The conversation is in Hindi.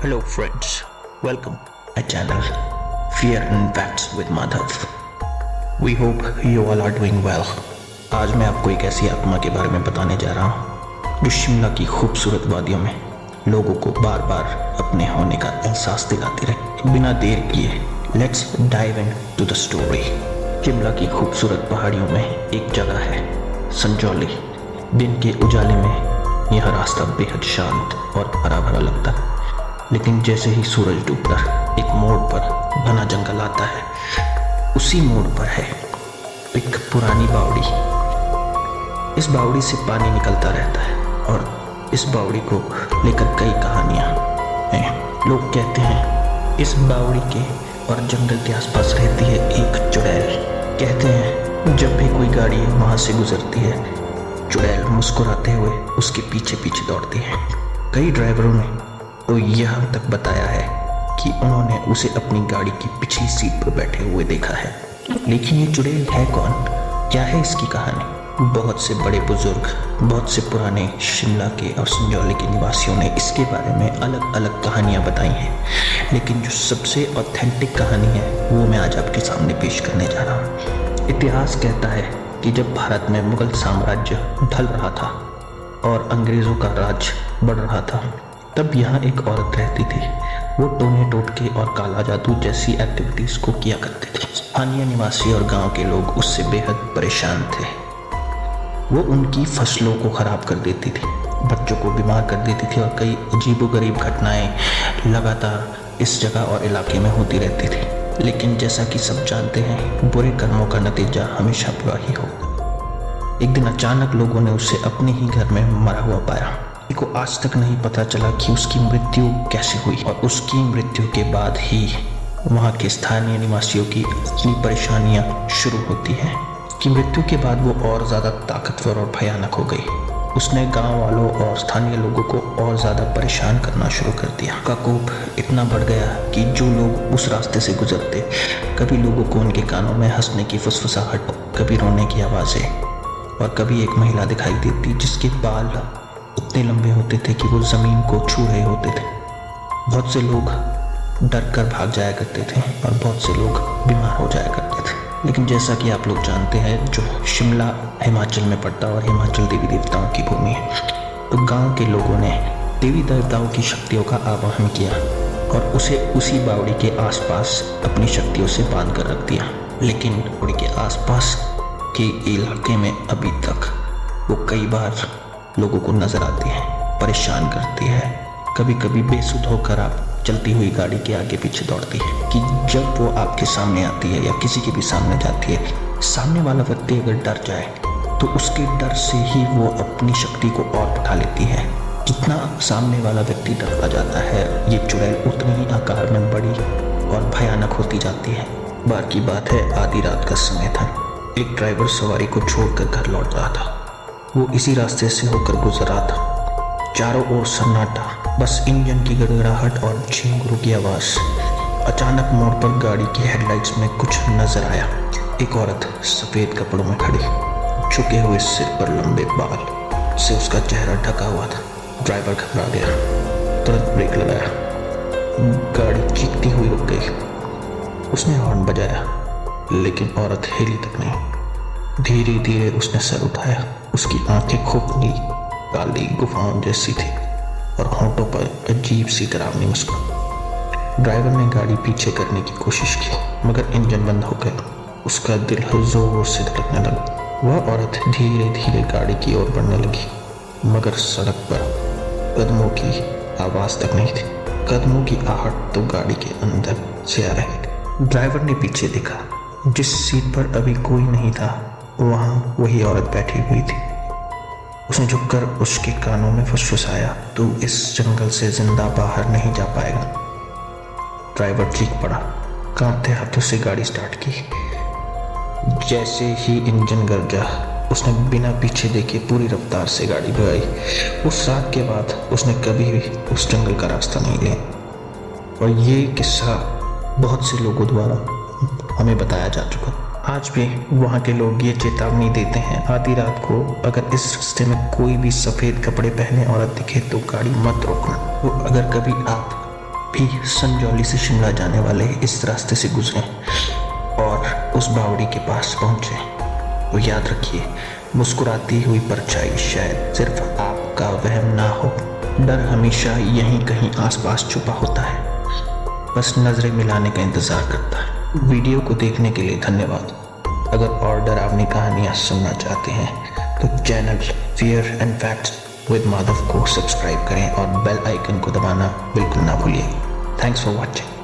Hello friends, welcome my channel Fear and Facts with Madhav. We hope you all are doing well. आज मैं आपको एक ऐसी आत्मा के बारे में बताने जा रहा हूँ जो शिमला की खूबसूरत वादियों में लोगों को बार बार अपने होने का एहसास दिलाती रहे। बिना देर किए let's dive into the story. Shimla की खूबसूरत पहाड़ियों में एक जगह है संजौली। दिन के उजाले में यह रास्ता बेहद शांत और हरा भरा लगता है, लेकिन जैसे ही सूरज डूबकर एक मोड़ पर घना जंगल आता है, उसी मोड़ पर है एक पुरानी बावड़ी। इस बावड़ी से पानी निकलता रहता है और इस बावड़ी को लेकर कई कहानियां हैं। लोग कहते हैं इस बावड़ी के और जंगल के आसपास रहती है एक चुड़ैल। कहते हैं जब भी कोई गाड़ी वहां से गुजरती है, चुड़ैल मुस्कुराते हुए उसके पीछे पीछे दौड़ती है। कई ड्राइवरों ने तो यहाँ तक बताया है कि उन्होंने उसे अपनी गाड़ी की पिछली सीट पर बैठे हुए देखा है। लेकिन ये चुड़ैल है कौन? क्या है इसकी कहानी? बहुत से बड़े बुजुर्ग, बहुत से पुराने शिमला के और संजौली के निवासियों ने इसके बारे में अलग अलग कहानियाँ बताई हैं, लेकिन जो सबसे ऑथेंटिक कहानी है वो मैं आज आपके सामने पेश करने जा रहा हूँ। इतिहास कहता है कि जब भारत में मुगल साम्राज्य ढल रहा था और अंग्रेज़ों का राज बढ़ रहा था, तब यहाँ एक औरत रहती थी। वो टोने टोटके और काला जादू जैसी एक्टिविटीज़ को किया करते थे। स्थानीय निवासी और गांव के लोग उससे बेहद परेशान थे। वो उनकी फसलों को ख़राब कर देती थी, बच्चों को बीमार कर देती थी और कई अजीबोगरीब घटनाएं लगातार इस जगह और इलाके में होती रहती थी। लेकिन जैसा कि सब जानते हैं, बुरे कर्मों का नतीजा हमेशा बुरा ही होगा। एक दिन अचानक लोगों ने उसे अपने ही घर में मरा हुआ पाया। को आज तक नहीं पता चला कि उसकी मृत्यु कैसे हुई, और उसकी मृत्यु के बाद ही वहाँ के स्थानीय निवासियों की इतनी परेशानियाँ शुरू होती हैं कि मृत्यु के बाद वो और ज़्यादा ताकतवर और भयानक हो गई। उसने गांव वालों और स्थानीय लोगों को और ज़्यादा परेशान करना शुरू कर दिया। का कोप इतना बढ़ गया कि जो लोग उस रास्ते से गुजरते, कभी लोगों को उनके कानों में हंसने की फुसफुसाहट, कभी रोने की आवाज़ें, और कभी एक महिला दिखाई देती जिसके बाल इतने लंबे होते थे कि वो ज़मीन को छू रहे होते थे। बहुत से लोग डर कर भाग जाया करते थे और बहुत से लोग बीमार हो जाया करते थे। लेकिन जैसा कि आप लोग जानते हैं, जो शिमला हिमाचल में पड़ता और हिमाचल देवी देवताओं की भूमि है, तो गांव के लोगों ने देवी देवताओं की शक्तियों का आवाहन किया और उसे उसी बावड़ी के आसपास अपनी शक्तियों से बांध कर रख दिया। लेकिन बावड़ी के आसपास के इलाके में अभी तक वो कई बार लोगों को नजर आती है, परेशान करती है। कभी कभी बेसुध होकर आप चलती हुई गाड़ी के आगे पीछे दौड़ती है कि जब वो आपके सामने आती है या किसी के भी सामने जाती है, सामने वाला व्यक्ति अगर डर जाए तो उसके डर से ही वो अपनी शक्ति को और बढ़ा लेती है। जितना सामने वाला व्यक्ति डरता जाता है, ये चुड़ैल उतनी ही आकार में बड़ी और भयानक होती जाती है। बार की बात है, आधी रात का समय था। एक ड्राइवर सवारी को छोड़कर घर लौट रहा था। वो इसी रास्ते से होकर गुजर रहा था। चारों ओर सन्नाटा, बस इंजन की गड़गड़ाहट और झिंगुरों की आवाज़। अचानक मोड़ पर गाड़ी की हेडलाइट्स में कुछ नजर आया। एक औरत सफ़ेद कपड़ों में खड़ी, झुके हुए सिर पर लंबे बाल से उसका चेहरा ढका हुआ था। ड्राइवर घबरा गया, तुरंत ब्रेक लगाया। गाड़ी चीखती हुई रुक गई। उसने हॉर्न बजाया, लेकिन औरत हिली तक नहीं। धीरे धीरे उसने सर उठाया। उसकी आंखें खोखली काली गुफाओं जैसी थी और होंठों पर अजीब सी डरावनी मुस्कान। ड्राइवर ने गाड़ी पीछे करने की कोशिश की, मगर इंजन बंद हो गया। उसका दिल जोर से धड़कने लगा। वह औरत धीरे धीरे गाड़ी की ओर बढ़ने लगी, मगर सड़क पर कदमों की आवाज़ तक नहीं थी। कदमों की आहट तो गाड़ी के अंदर से आ रही थी। ड्राइवर ने पीछे देखा। जिस सीट पर अभी कोई नहीं था, वहाँ वही औरत बैठी हुई थी। उसने झुककर उसके कानों में फुसफुसाया, तू इस जंगल से जिंदा बाहर नहीं जा पाएगा। ड्राइवर चीख पड़ा, कांपते हाथों से गाड़ी स्टार्ट की। जैसे ही इंजन गरजा, उसने बिना पीछे देखे पूरी रफ्तार से गाड़ी भगाई। उस रात के बाद उसने कभी भी उस जंगल का रास्ता नहीं लिया, और ये किस्सा बहुत से लोगों द्वारा हमें बताया जा चुका। आज भी वहाँ के लोग ये चेतावनी देते हैं, आधी रात को अगर इस रास्ते में कोई भी सफ़ेद कपड़े पहने औरत दिखे तो गाड़ी मत रोकना। वो अगर कभी आप भी संजौली से शिमला जाने वाले इस रास्ते से गुजरें और उस बावड़ी के पास पहुंचे, तो याद रखिए मुस्कुराती हुई परछाई शायद सिर्फ आपका वहम ना हो। डर हमेशा यहीं कहीं आसपास छुपा होता है, बस नजरें मिलाने का इंतजार करता है। वीडियो को देखने के लिए धन्यवाद। अगर और डरावनी कहानियां सुनना चाहते हैं तो channel fear and facts with Madhav को सब्सक्राइब करें और बेल आइकन को दबाना बिल्कुल ना भूलिए। Thanks for watching.